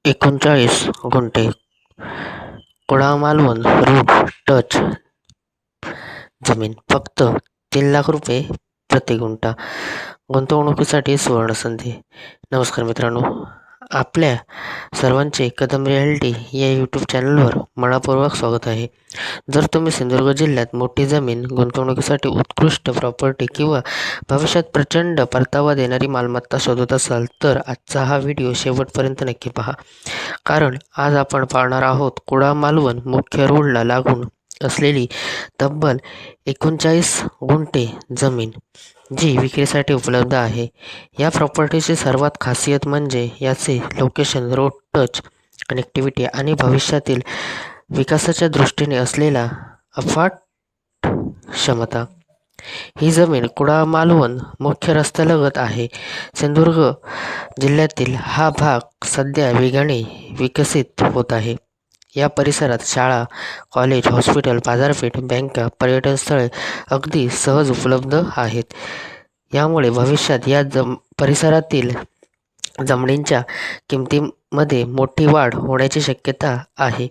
39 गुंठे Kudal Malvan route touch जमीन फक्त 3 लाख रुपये प्रति गुंठा. गुंतवणुकीसाठी सुवर्णसंधी. नमस्कार मित्रांनो, आपल्या सर्वांचे कदम रियालिटी या यूट्यूब चॅनलवर मनापूर्वक स्वागत आहे. जर तुम्ही सिंधुदुर्ग जिल्ह्यात मोठी जमीन गुंतवणुकीसाठी उत्कृष्ट प्रॉपर्टी किंवा भविष्यात प्रचंड परतावा देणारी मालमत्ता शोधत असाल तर आजचा हा व्हिडिओ शेवटपर्यंत नक्की पहा. कारण आज आपण पाहणार आहोत कुडाळ मालवण मुख्य रोडला लागून असलेली तब्बल 39 गुंठे जमीन जी विक्रीसाठी उपलब्ध आहे. या प्रॉपर्टीची सर्वात खासियत म्हणजे याचे लोकेशन, रोड टच कनेक्टिव्हिटी आणि भविष्यातील विकासाच्या दृष्टीने असलेला अफाट क्षमता. ही जमीन कुडाळ मालवण मुख्य रस्त्यालगत आहे. सिंधुदुर्ग जिल्ह्यातील हा भाग सध्या वेगाने विकसित होत आहे. या परिसरात शाळा, कॉलेज, हॉस्पिटल, बाजारपेठ, बँका, पर्यटन स्थळे अगदी सहज उपलब्ध आहेत. यामुळे भविष्यात या परिसरातील जमिनींच्या किमतीमध्ये मोठी वाढ होण्याची शक्यता आहे.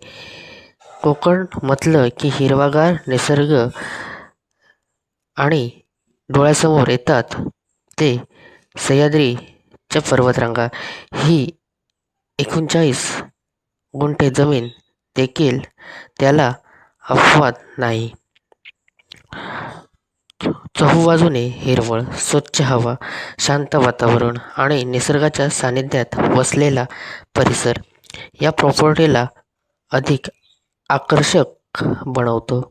कोकण म्हटलं की हिरवागार निसर्ग आणि डोळ्यासमोर येतात ते सह्याद्रीच्या पर्वतरांगा. ही 39 गुंठे जमीन देखील त्याला अपवाद नाही. चहूबाजूने हिरवळ, स्वच्छ हवा, शांत वातावरण आणि निसर्गाच्या सानिध्यात वसलेला परिसर या प्रॉपर्टीला अधिक आकर्षक बनवतो.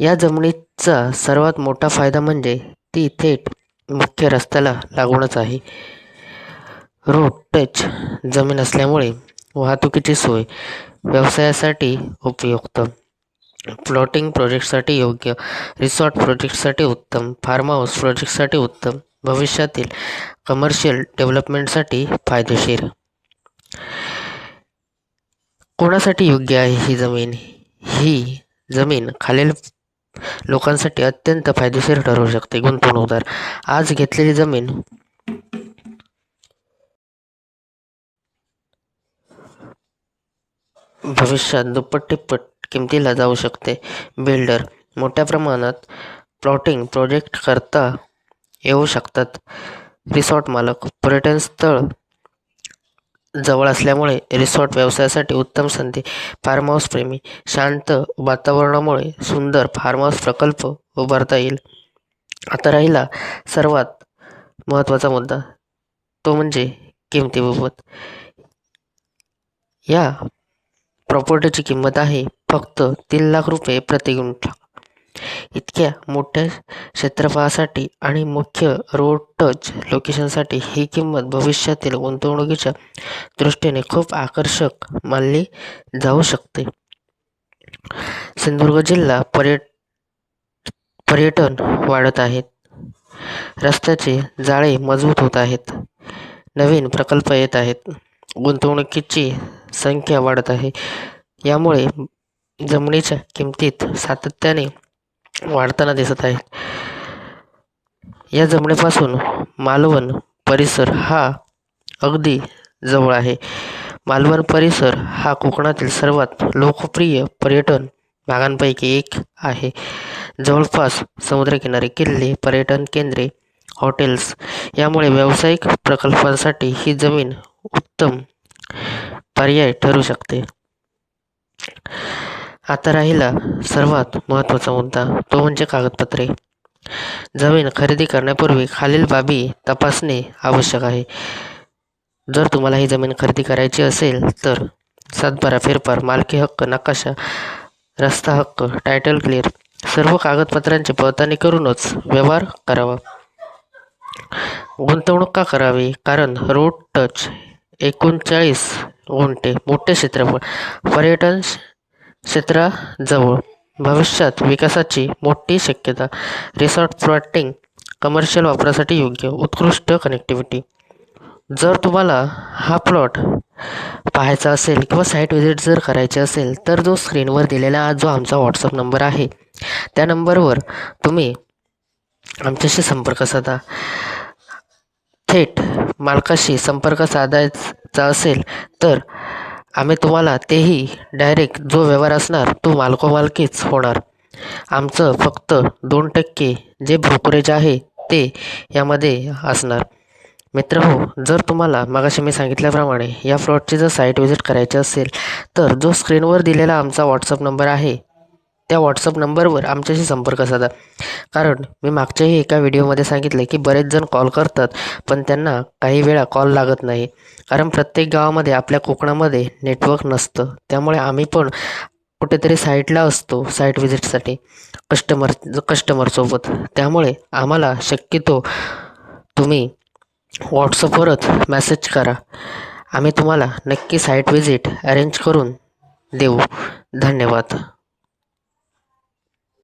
या जमिनीचा सर्वात मोठा फायदा म्हणजे ती थेट मुख्य रस्त्याला लागूनच आहे. रोड टच जमीन असल्यामुळे वाहतुकीची सोय, व्यवसायासाठी उपयुक्त, प्लॉटिंग प्रोजेक्टसाठी योग्य, रिसॉर्ट प्रोजेक्टसाठी उत्तम, फार्म हाऊस प्रोजेक्टसाठी उत्तम, भविष्यातील कमर्शियल डेव्हलपमेंटसाठी फायदेशीर. कोणासाठी योग्य आहे ही जमीन? ही जमीन खालील लोकांसाठी अत्यंत फायदेशीर ठरू शकते. गुंतवणूकदार. आज घेतलेली जमीन भविष्यात दुप्पट तिप्पट किमतीला जाऊ शकते. बिल्डर. मोठ्या प्रमाणात प्लॉटिंग प्रोजेक्ट करता येऊ शकतात. रिसॉर्ट मालक. पर्यटन स्थळ जवळ असल्यामुळे रिसॉर्ट व्यवसायासाठी उत्तम संधी. फार्म हाऊस प्रेमी. शांत वातावरणामुळे सुंदर फार्म हाऊस प्रकल्प उभारता येईल. आता राहिला सर्वात महत्त्वाचा मुद्दा, तो म्हणजे किमतीबाबत. या प्रॉपर्टीची किंमत आहे फक्त 3 लाख रुपये प्रति गुंठा. इतक्या मोठ्या क्षेत्रफळासाठी आणि मुख्य रोड टच लोकेशनसाठी ही किंमत भविष्यातील गुंतवणुकीच्या दृष्टीने खूप आकर्षक मानली जाऊ शकते. सिंधुदुर्ग जिल्हा पर्यटन वाढत आहेत. रस्त्याचे जाळे मजबूत होत आहेत. नवीन प्रकल्प येत आहेत. गुंतवणुकीची संख्या वाढत आहे. यामुळे जमिनीच्या किमतीत सातत्याने वाढताना दिसत आहेत. या जमिनीपासून मालवण परिसर हा अगदी जवळ आहे. मालवण परिसर हा कोकणातील सर्वात लोकप्रिय पर्यटन भागांपैकी एक आहे. जवळपास समुद्रकिनारे, किल्ले, पर्यटन केंद्रे, हॉटेल्स यामुळे व्यावसायिक प्रकल्पांसाठी ही जमीन उत्तम पर्याय ठरू शकते. आता राहिला सर्वात महत्त्वाचा मुद्दा, तो म्हणजे कागदपत्रे. जमीन खरेदी करण्यापूर्वी खालील बाबी तपासणे आवश्यक आहे. जर तुम्हाला ही जमीन खरेदी करायची असेल तर सातबारा, फेरफार, मालकी हक्क, नकाशा, रस्ता हक्क, टायटल क्लिअर सर्व कागदपत्रांची पडताळणी करूनच व्यवहार करावा. गुंतवणूक का करावी? कारण रोड टच 39 गुंठे मोठे क्षेत्रफळ, पर्यटन क्षेत्राजवळ, भविष्यात विकासाची मोठी शक्यता, रिसॉर्ट प्लॉटिंग कमर्शियल वापरासाठी योग्य, उत्कृष्ट कनेक्टिव्हिटी. जर तुम्हाला हा प्लॉट पाहायचा असेल किंवा साईट व्हिजिट जर करायची असेल तर जो स्क्रीनवर दिलेला जो आमचा व्हॉट्सअप नंबर आहे त्या नंबरवर तुम्ही आमच्याशी संपर्क साधा. थेट मालकाशी संपर्क साधायचा असेल तर आम्ही तुम्हाला तेही डायरेक्ट जो व्यवहार असणार तो मालकोमालकीच होणार. आमचं फक्त 2% जे ब्रोकरेज आहे ते यामध्ये असणार. मित्रहो, जर तुम्हाला मगाशी मी सांगितल्याप्रमाणे या फ्लॉटची जर साईट व्हिजिट करायची असेल तर जो स्क्रीनवर दिलेला आमचा व्हॉट्सअप नंबर आहे त्या व्हॉट्सअप नंबरवर आमच्याशी संपर्क साधा. कारण मी मागच्याही एका व्हिडिओमध्ये सांगितले की बरेच जण कॉल करतात पण त्यांना काही वेळा कॉल लागत नाही. कारण प्रत्येक गावामध्ये आपल्या कोकणामध्ये नेटवर्क नसतं. त्यामुळे आम्ही पण कुठेतरी साईटला असतो साईट व्हिजिटसाठी कस्टमरसोबत. त्यामुळे आम्हाला शक्यतो तुम्ही व्हॉट्सअपवरच मेसेज करा. आम्ही तुम्हाला नक्की साईट व्हिजिट अरेंज करून देऊ. धन्यवाद.